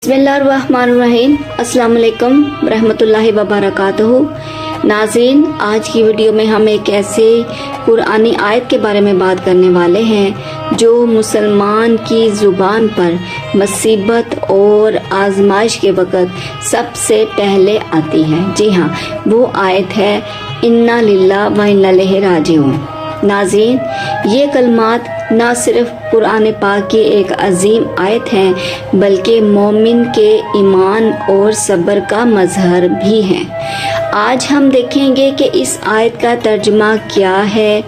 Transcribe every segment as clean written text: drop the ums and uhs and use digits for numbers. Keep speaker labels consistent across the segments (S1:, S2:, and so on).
S1: बिस्मिल्लाहिर्रहमानिर्रहीम। अस्सलाम वालेकुम रहमतुल्लाहि व बरकातहू। नाज़रीन, आज की वीडियो में हम एक ऐसे कुरानी आयत के बारे में बात करने वाले हैं जो मुसलमान की ज़ुबान पर मुसीबत और आजमाइश के वक़्त सबसे पहले आती है। जी हाँ, वो आयत है इन्ना लिल्लाह व इन्ना इलैहि राजिऊन। नाज़रीन, ये कलमात न सिर्फ कुरान पाक की एक अजीम आयत है बल्कि मोमिन के ईमान और सब्र का मजहर भी है। आज हम देखेंगे कि इस आयत का तर्जुमा क्या है,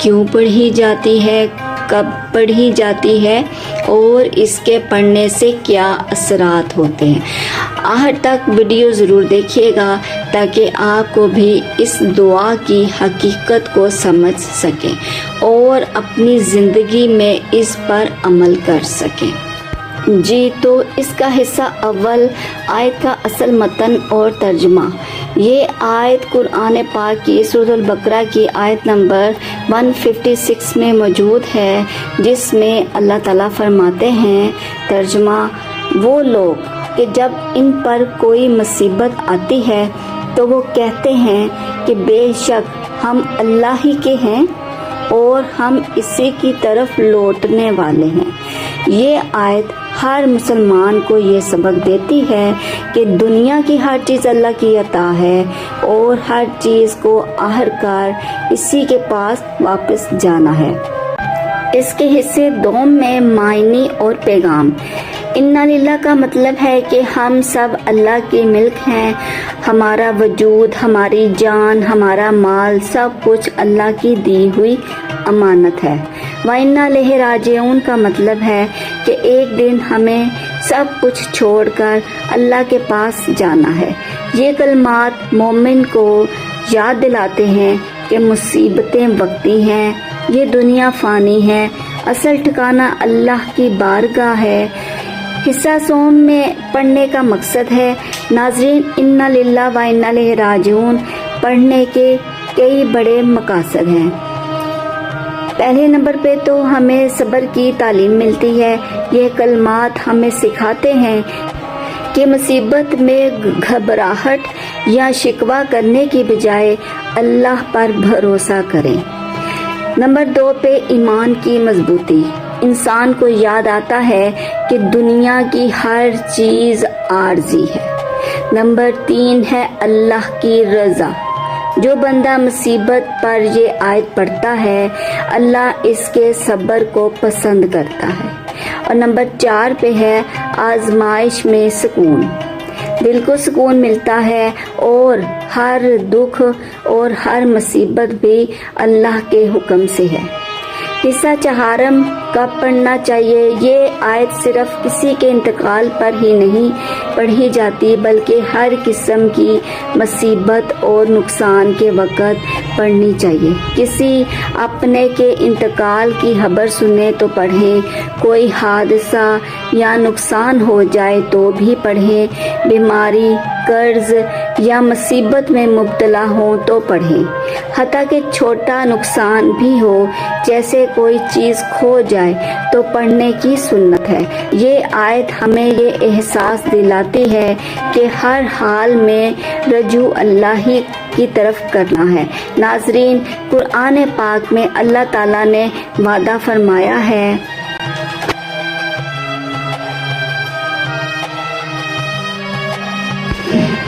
S1: क्यों पढ़ी जाती है, कब पढ़ी जाती है और इसके पढ़ने से क्या असरात होते हैं। आखिर तक वीडियो ज़रूर देखिएगा ताकि आपको भी इस दुआ की हकीकत को समझ सकें और अपनी ज़िंदगी में इस पर अमल कर सकें। जी, तो इसका हिस्सा अव्वल, आयत का असल मतन और तर्जुमा। ये आयत कुरान पाक की सूरह बकरा की आयत नंबर 156 में मौजूद है, जिसमें अल्लाह ताला फरमाते हैं, तर्जुमा, वो लोग कि जब इन पर कोई मुसीबत आती है तो वो कहते हैं कि बेशक हम अल्लाह ही के हैं और हम इसी की तरफ लौटने वाले हैं। ये आयत हर मुसलमान को ये सबक देती है कि दुनिया की हर चीज़ अल्लाह की अता है और हर चीज़ को आखिरकार इसी के पास वापस जाना है। इसके हिस्से दो में मायने और पैगाम। इन्ना लिल्लाह का मतलब है कि हम सब अल्लाह की मिल्क हैं, हमारा वजूद, हमारी जान, हमारा माल, सब कुछ अल्लाह की दी हुई अमानत है। व इन्ना इलैहि राजिऊन का मतलब है कि एक दिन हमें सब कुछ छोड़कर अल्लाह के पास जाना है। ये कलमात मोमिन को याद दिलाते हैं कि मुसीबतें वक्ती हैं, ये दुनिया फ़ानी है, असल ठिकाना अल्लाह की बारगाह है। हिस्सा सोम में पढ़ने का मकसद है। नाज़रीन, इन्ना लिल्लाह व इन्ना इलैहि राजिऊन पढ़ने के कई बड़े मकासद हैं। पहले नंबर पे तो हमें सब्र की तालीम मिलती है। ये कलमात हमें सिखाते हैं कि मुसीबत में घबराहट या शिकवा करने की बजाय अल्लाह पर भरोसा करें। नंबर 2 पे ईमान की मजबूती। इंसान को याद आता है कि दुनिया की हर चीज़ आर्जी है। नंबर 3 है अल्लाह की रज़ा। जो बंदा मुसीबत पर ये आयत पढ़ता है, अल्लाह इसके सब्र को पसंद करता है। और नंबर 4 पे है आजमाइश में सुकून। दिल को सुकून मिलता है और हर दुख और हर मुसीबत भी अल्लाह के हुक्म से है। हिस्सा चहारम कब पढ़ना चाहिए। ये आयत सिर्फ किसी के इंतकाल पर ही नहीं पढ़ी जाती बल्कि हर किस्म की मुसीबत और नुकसान के वक़्त पढ़नी चाहिए। किसी अपने के इंतकाल की खबर सुने तो पढ़ें, कोई हादसा या नुकसान हो जाए तो भी पढ़ें, बीमारी, कर्ज या मुसीबत में मुब्तला हो तो पढ़ें। हत्ता कि छोटा नुकसान भी हो, जैसे कोई चीज़ खो जाए, तो पढ़ने की सुन्नत है। ये आयत हमें ये एहसास दिलाती है कि हर हाल में रजू अल्लाह ही की तरफ करना है। नाज़रीन, कुरान पाक में अल्लाह ताला ने वादा फरमाया है,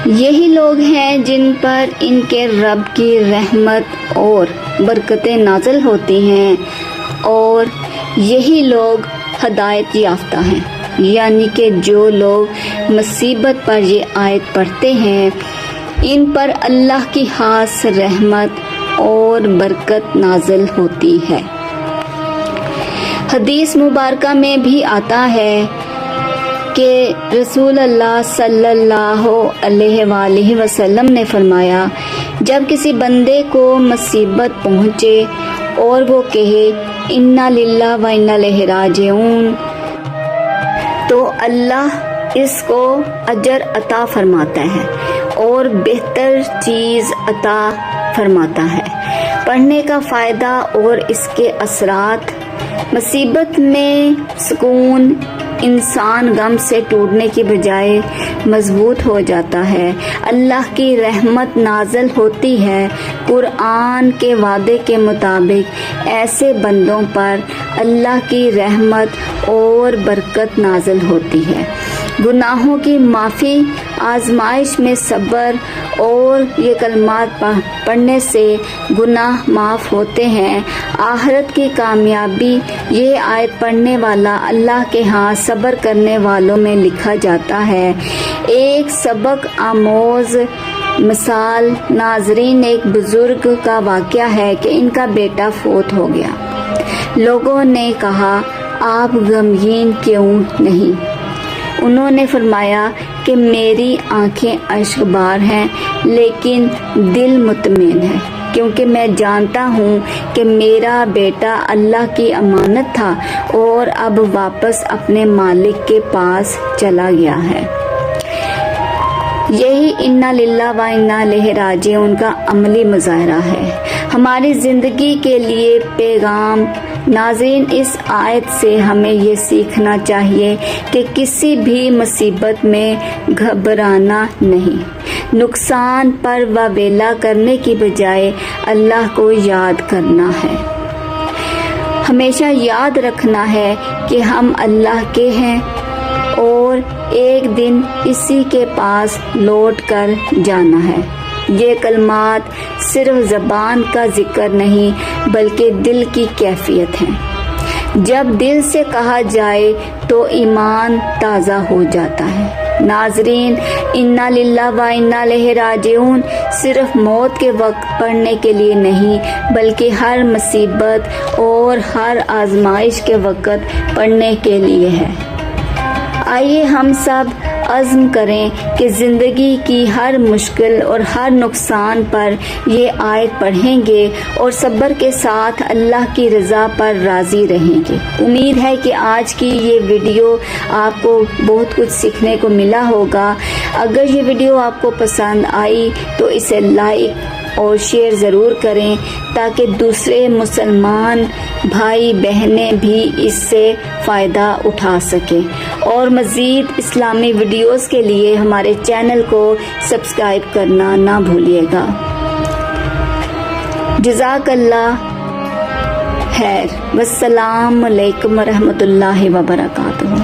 S1: यही लोग हैं जिन पर इनके रब की रहमत और बरकतें नाज़िल होती हैं और यही लोग हदायत याफ्ता हैं। यानी कि जो लोग मुसीबत पर ये आयत पढ़ते हैं, इन पर अल्लाह की खास रहमत और बरकत नाज़िल होती है। हदीस मुबारका में भी आता है कि रसूल अल्लाह सल्लल्लाहु अलैहि वसल्लम ने फरमाया, जब किसी बंदे को मुसीबत पहुँचे और वो कहे इन्ना लिल्लाह व इन्ना इलैहि राजिऊन, तो अल्लाह इसको अजर अता फरमाता है और बेहतर चीज़ अता फरमाता है। पढ़ने का फ़ायदा और इसके असरात। मुसीबत में सुकून, انسان غم سے ٹوٹنے کی بجائے مضبوط ہو جاتا ہے۔ اللہ کی رحمت نازل ہوتی ہے۔ قرآن کے وعدے کے مطابق ایسے بندوں پر اللہ کی رحمت اور برکت نازل ہوتی ہے۔ گناہوں کی معافی، آزمائش میں صبر اور یہ کلمات پڑھنے سے گناہ معاف ہوتے ہیں۔ آخرت کی کامیابی، یہ آیت پڑھنے والا اللہ کے ہاں صبر کرنے والوں میں لکھا جاتا ہے۔ ایک سبق آموز مثال ناظرین، ایک بزرگ کا واقعہ ہے کہ ان کا بیٹا فوت ہو گیا۔ لوگوں نے کہا آپ غمگین کیوں نہیں؟ انہوں نے فرمایا کہ میری آنکھیں اشک بار ہیں لیکن دل مطمئن ہے، کیونکہ میں جانتا ہوں کہ میرا بیٹا اللہ کی امانت تھا اور اب واپس اپنے مالک کے پاس چلا گیا ہے۔ یہی انا للہ و انا الیہ راجعون کا عملی مظاہرہ ہے۔ ہماری زندگی کے لیے پیغام ناظرین، اس آیت سے ہمیں یہ سیکھنا چاہیے کہ کسی بھی مصیبت میں گھبرانا نہیں، نقصان پر واویلا کرنے کی بجائے اللہ کو یاد کرنا ہے۔ ہمیشہ یاد رکھنا ہے کہ ہم اللہ کے ہیں اور ایک دن اسی کے پاس لوٹ کر جانا ہے۔ یہ کلمات صرف زبان کا ذکر نہیں بلکہ دل کی کیفیت ہے۔ جب دل سے کہا جائے تو ایمان تازہ ہو جاتا ہے۔ ناظرین، انا للہ و انا الیہ راجعون صرف موت کے وقت پڑھنے کے لیے نہیں بلکہ ہر مصیبت اور ہر آزمائش کے وقت پڑھنے کے لیے ہے۔ آئیے ہم سب عزم کریں کہ زندگی کی ہر مشکل اور ہر نقصان پر یہ آیت پڑھیں گے اور صبر کے ساتھ اللہ کی رضا پر راضی رہیں گے۔ امید ہے کہ آج کی یہ ویڈیو آپ کو بہت کچھ سیکھنے کو ملا ہوگا۔ اگر یہ ویڈیو آپ کو پسند آئی تو اسے لائک اور شیئر ضرور کریں تاکہ دوسرے مسلمان بھائی بہنیں بھی اس سے فائدہ اٹھا سکیں، اور مزید اسلامی ویڈیوز کے لیے ہمارے چینل کو سبسکرائب کرنا نہ بھولیے گا۔ جزاک اللہ خیر، والسلام علیکم ورحمۃ اللہ وبرکاتہ۔